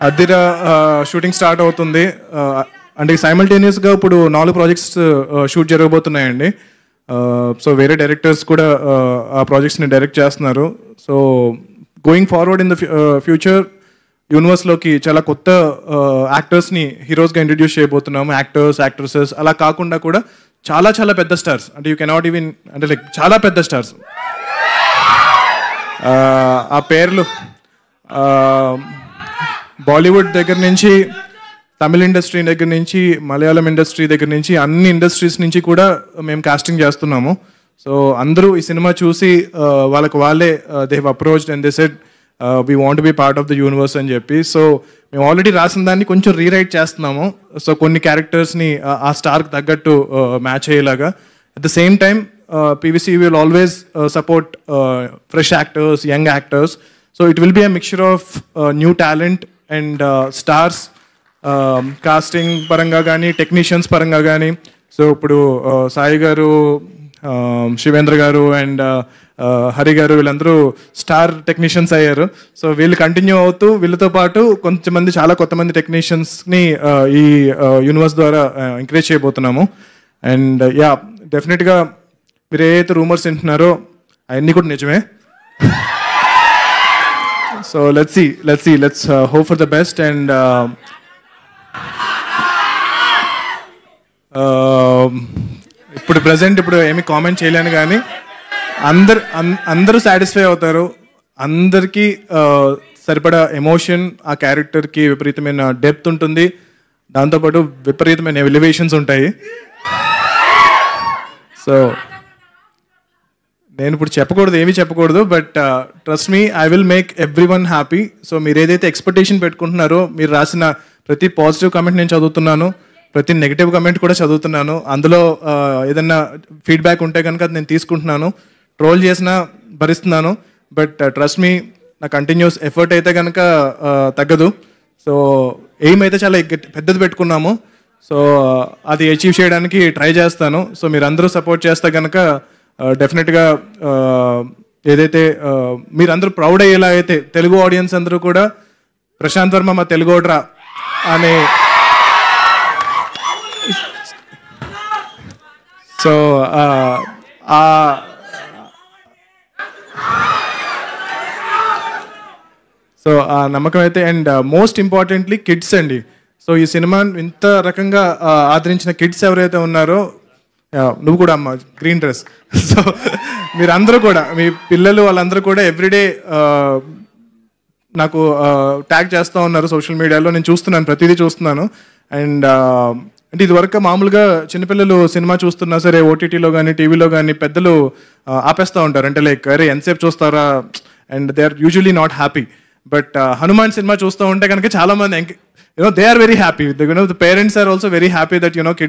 అద్దిరా shooting start అవుతుంది. అంటే సైమల్టేనియస్గా ఇప్పుడు 4 ప్రాజెక్ట్స్ షూట్ జరగబోతున్నాయండి. సో వేరే డైరెక్టర్స్ కూడా ఆ ప్రాజెక్ట్స్ని డైరెక్ట్ చేస్తున్నారు. So going forward in the future యూనివర్స్లోకి చాలా కొత్త యాక్టర్స్ని హీరోస్గా ఇంట్రడ్యూస్ చేయబోతున్నాము. యాక్టర్స్, యాక్ట్రెసెస్ అలా కాకుండా కూడా చాలా చాలా పెద్ద స్టార్స్, అంటే యూ కెనాట్ ఈవెన్, అంటే లైక్ చాలా పెద్ద స్టార్స్. ఆ పేర్లు బాలీవుడ్ దగ్గర నుంచి, తమిళ ఇండస్ట్రీ దగ్గర నుంచి, మలయాళం ఇండస్ట్రీ దగ్గర నుంచి, అన్ని ఇండస్ట్రీస్ నుంచి కూడా మేము కాస్టింగ్ చేస్తున్నాము. సో అందరూ ఈ సినిమా చూసి వాళ్ళకి వాళ్ళే they have approached and they said we want be part of the universe అని చెప్పి. సో మేము ఆల్రెడీ రాసిన దాన్ని కొంచెం రీరైట్ చేస్తున్నాము. సో కొన్ని క్యారెక్టర్స్ని ఆ స్టార్కి తగ్గట్టు మ్యాచ్ అయ్యేలాగా. At the same time PVC will always support fresh actors, young actors. So it will be a mixture of new talent and stars, casting paranga gaani, technicians paranga gaani. So ఇప్పుడు సాయి గారు, శివేంద్ర గారు and Hari గారు వీళ్ళందరూ star technicians అయ్యారు. So వీళ్ళు continue అవుతూ వీళ్ళతో పాటు కొంతమంది, చాలా కొత్తమంది టెక్నీషియన్స్ని ఈ యూనివర్స్ ద్వారా ఎంకరేజ్ చేయబోతున్నాము. అండ్ యా, డెఫినెట్గా మీరు ఏదైతే రూమర్స్ వింటున్నారో అవన్నీ కూడా నిజమే. So let's hope for the best. And ఇప్పుడు ప్రజెంట్ ఏమీ కామెంట్ చేయలేను, కానీ అందరూ సాటిస్ఫై అవుతారు. అందరికీ సరిపడా ఎమోషన్, ఆ క్యారెక్టర్కి విపరీతమైన డెప్త్ ఉంటుంది, దాంతోపాటు విపరీతమైన ఎలివేషన్స్ ఉంటాయి. సో నేను ఇప్పుడు ఏమీ చెప్పకూడదు, but trust me, I will make every one happy. So మీరు ఏదైతే ఎక్స్పెక్టేషన్ పెట్టుకుంటున్నారో, మీరు రాసిన ప్రతి పాజిటివ్ కమెంట్ నేను చదువుతున్నాను, ప్రతి నెగిటివ్ కమెంట్ కూడా చదువుతున్నాను. అందులో ఏదన్నా ఫీడ్బ్యాక్ ఉంటే కనుక అది నేను తీసుకుంటున్నాను. ట్రోల్ చేసినా భరిస్తున్నాను, బట్ ట్రస్ట్ మీ, నా కంటిన్యూస్ ఎఫర్ట్ అయితే కనుక తగ్గదు. సో ఎయిమ్ అయితే చాలా పెద్దది పెట్టుకున్నాము. సో అది అచీవ్ చేయడానికి ట్రై చేస్తాను. సో మీరు అందరూ సపోర్ట్ చేస్తే కనుక డెఫినెట్గా ఏదైతే మీరందరూ ప్రౌడ్ అయ్యేలా అయితే, తెలుగు ఆడియన్స్ అందరూ కూడా ప్రశాంత్ వర్మ మా తెలుగోడ్రా అనే, సో ఆ నమ్మకం అయితే. అండ్ మోస్ట్ ఇంపార్టెంట్లీ కిడ్స్ అండి. సో ఈ సినిమా ఇంత రకంగా ఆదరించిన కిడ్స్ ఎవరైతే ఉన్నారో, నువ్వు కూడా అమ్మ గ్రీన్ డ్రెస్, సో మీరందరూ కూడా, మీ పిల్లలు వాళ్ళందరూ కూడా ఎవ్రీడే నాకు ట్యాగ్ చేస్తూ ఉన్నారు సోషల్ మీడియాలో. నేను చూస్తున్నాను, ప్రతిదీ చూస్తున్నాను. అండ్ అంటే ఇదివరకు మామూలుగా చిన్నపిల్లలు సినిమా చూస్తున్నా సరే, ఓటీటీలో కానీ టీవీలో కానీ పెద్దలు ఆపేస్తూ ఉంటారు, అంటే లైక్ అరే ఎంతసేపు చూస్తారా, and they are usually not happy. But Hanuman cinema చూస్తూ ఉంటే కనుక చాలా మంది, they are very happy. The parents are also very happy that kids